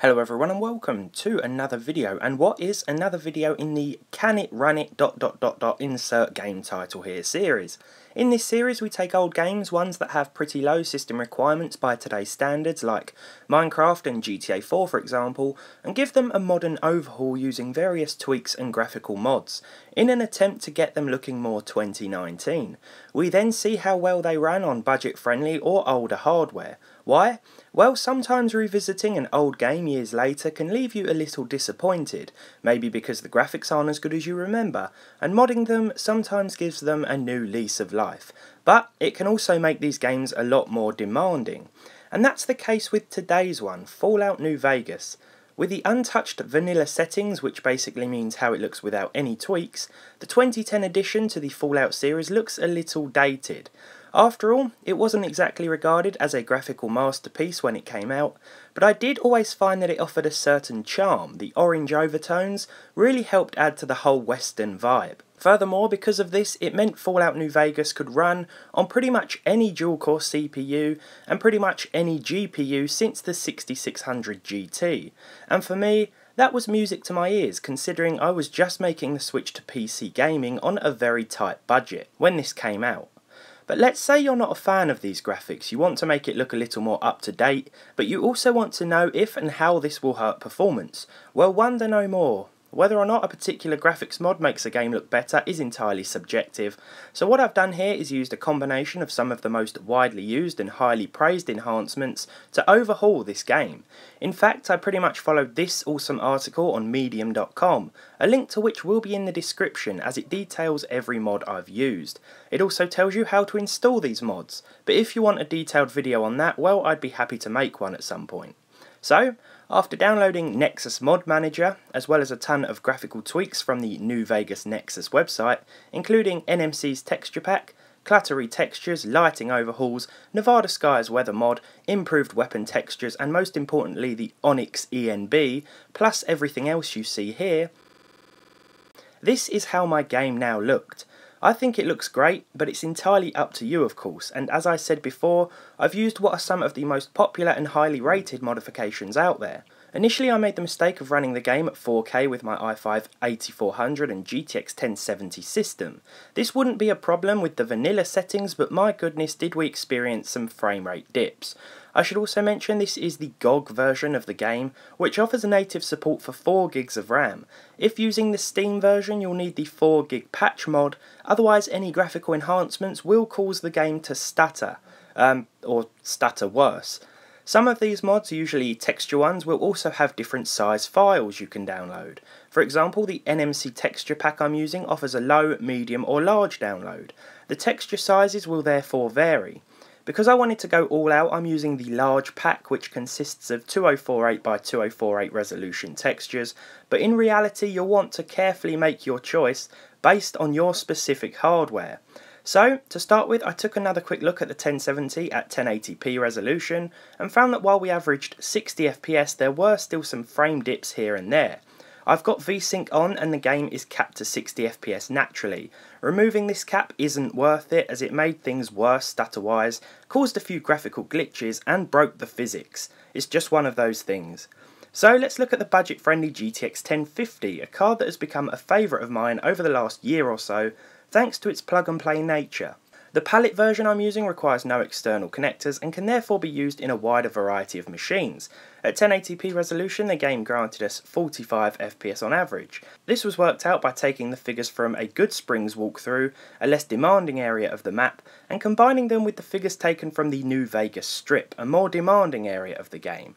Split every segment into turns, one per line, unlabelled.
Hello everyone and welcome to another video, and what is another video in the can it run it ... insert game title here series. In this series we take old games, ones that have pretty low system requirements by today's standards like Minecraft and GTA 4 for example, and give them a modern overhaul using various tweaks and graphical mods, in an attempt to get them looking more 2019. We then see how well they run on budget friendly or older hardware. Why? Well, sometimes revisiting an old game years later can leave you a little disappointed, maybe because the graphics aren't as good as you remember, and modding them sometimes gives them a new lease of life, but it can also make these games a lot more demanding. And that's the case with today's one, Fallout New Vegas. With the untouched vanilla settings, which basically means how it looks without any tweaks, the 2010 addition to the Fallout series looks a little dated. After all, it wasn't exactly regarded as a graphical masterpiece when it came out, but I did always find that it offered a certain charm. The orange overtones really helped add to the whole Western vibe. Furthermore, because of this, it meant Fallout New Vegas could run on pretty much any dual-core CPU and pretty much any GPU since the 6600 GT. And for me, that was music to my ears, considering I was just making the switch to PC gaming on a very tight budget when this came out. But let's say you're not a fan of these graphics, you want to make it look a little more up to date, but you also want to know if and how this will hurt performance. Well, wonder no more. Whether or not a particular graphics mod makes a game look better is entirely subjective, so what I've done here is used a combination of some of the most widely used and highly praised enhancements to overhaul this game. In fact, I pretty much followed this awesome article on medium.com, a link to which will be in the description as it details every mod I've used. It also tells you how to install these mods, but if you want a detailed video on that, well, I'd be happy to make one at some point. So, after downloading Nexus Mod Manager, as well as a ton of graphical tweaks from the New Vegas Nexus website, including NMC's texture pack, cluttery textures, lighting overhauls, Nevada Skies weather mod, improved weapon textures, and most importantly the Onyx ENB, plus everything else you see here, this is how my game now looked. I think it looks great, but it's entirely up to you of course, and as I said before, I've used what are some of the most popular and highly rated modifications out there. Initially I made the mistake of running the game at 4K with my i5-8400 and GTX 1070 system. This wouldn't be a problem with the vanilla settings, but my goodness did we experience some frame rate dips. I should also mention this is the GOG version of the game, which offers native support for 4 gigs of RAM. If using the Steam version you'll need the 4 gig patch mod, otherwise any graphical enhancements will cause the game to stutter, or stutter worse. Some of these mods, usually texture ones, will also have different size files you can download. For example, the NMC texture pack I'm using offers a low, medium or large download. The texture sizes will therefore vary. Because I wanted to go all out, I'm using the large pack, which consists of 2048 by 2048 resolution textures, but in reality you'll want to carefully make your choice based on your specific hardware. So, to start with, I took another quick look at the 1070 at 1080p resolution, and found that while we averaged 60 FPS there were still some frame dips here and there. I've got VSync on and the game is capped to 60 FPS naturally. Removing this cap isn't worth it as it made things worse stutter-wise, caused a few graphical glitches and broke the physics. It's just one of those things. So let's look at the budget-friendly GTX 1050, a card that has become a favourite of mine over the last year or so, thanks to its plug-and-play nature. The palette version I'm using requires no external connectors and can therefore be used in a wider variety of machines. At 1080p resolution the game granted us 45 FPS on average. This was worked out by taking the figures from a Good Springs walkthrough, a less demanding area of the map, and combining them with the figures taken from the New Vegas Strip, a more demanding area of the game.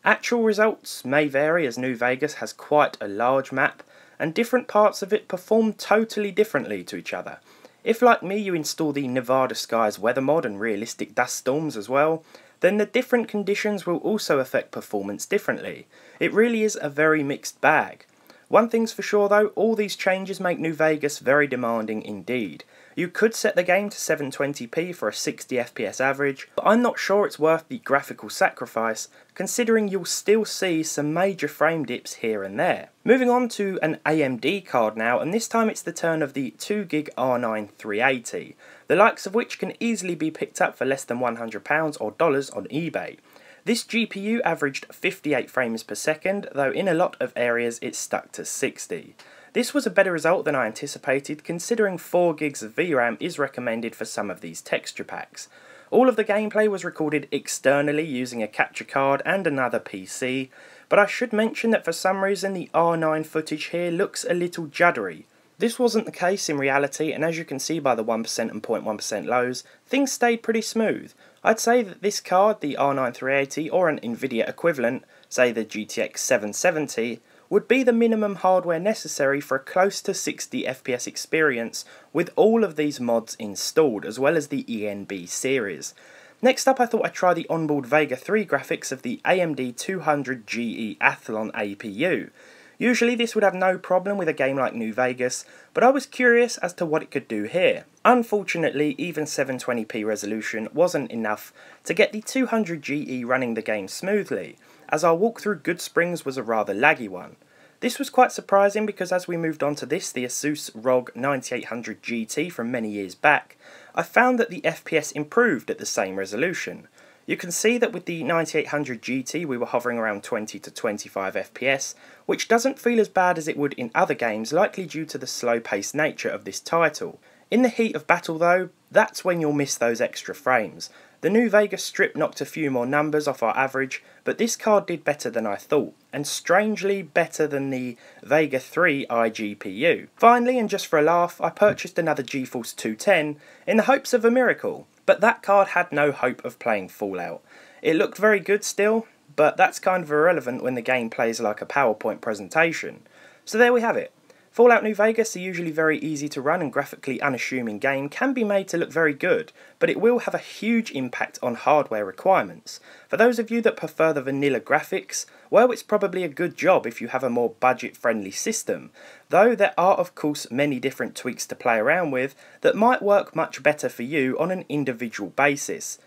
Actual results may vary as New Vegas has quite a large map, and different parts of it perform totally differently to each other. If like me you install the Nevada Skies weather mod and realistic dust storms as well, then the different conditions will also affect performance differently. It really is a very mixed bag. One thing's for sure though, all these changes make New Vegas very demanding indeed. You could set the game to 720p for a 60 FPS average, but I'm not sure it's worth the graphical sacrifice, considering you'll still see some major frame dips here and there. Moving on to an AMD card now, and this time it's the turn of the 2GB R9 380, the likes of which can easily be picked up for less than £100 or dollars on eBay. This GPU averaged 58 frames per second, though in a lot of areas it stuck to 60. This was a better result than I anticipated, considering 4 gigs of VRAM is recommended for some of these texture packs. All of the gameplay was recorded externally using a capture card and another PC, but I should mention that for some reason the R9 footage here looks a little juddery. This wasn't the case in reality, and as you can see by the 1% and 0.1% lows, things stayed pretty smooth. I'd say that this card, the R9 380 or an Nvidia equivalent, say the GTX 770, would be the minimum hardware necessary for a close to 60 FPS experience with all of these mods installed, as well as the ENB series. Next up, I thought I'd try the onboard Vega 3 graphics of the AMD 200GE Athlon APU. Usually this would have no problem with a game like New Vegas, but I was curious as to what it could do here. Unfortunately, even 720p resolution wasn't enough to get the 200GE running the game smoothly, as our walk through Goodsprings was a rather laggy one. This was quite surprising because as we moved on to this, the Asus ROG 9800 GT from many years back, I found that the FPS improved at the same resolution. You can see that with the 9800 GT we were hovering around 20 to 25 FPS, which doesn't feel as bad as it would in other games, likely due to the slow-paced nature of this title. In the heat of battle though, that's when you'll miss those extra frames. The new Vega strip knocked a few more numbers off our average, but this card did better than I thought, and strangely better than the Vega 3 iGPU. Finally, and just for a laugh, I purchased another GeForce 210 in the hopes of a miracle, but that card had no hope of playing Fallout. It looked very good still, but that's kind of irrelevant when the game plays like a PowerPoint presentation. So there we have it. Fallout New Vegas, the usually very easy to run and graphically unassuming game, can be made to look very good, but it will have a huge impact on hardware requirements. For those of you that prefer the vanilla graphics, well, it's probably a good job if you have a more budget-friendly system, though there are of course many different tweaks to play around with that might work much better for you on an individual basis,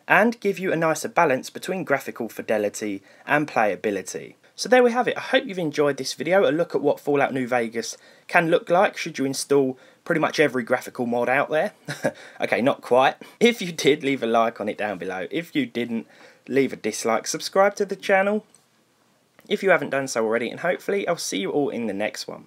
and give you a nicer balance between graphical fidelity and playability. So there we have it. I hope you've enjoyed this video, a look at what Fallout New Vegas can look like should you install pretty much every graphical mod out there. Okay, not quite. If you did, leave a like on it down below. If you didn't, leave a dislike. Subscribe to the channel if you haven't done so already, and hopefully I'll see you all in the next one.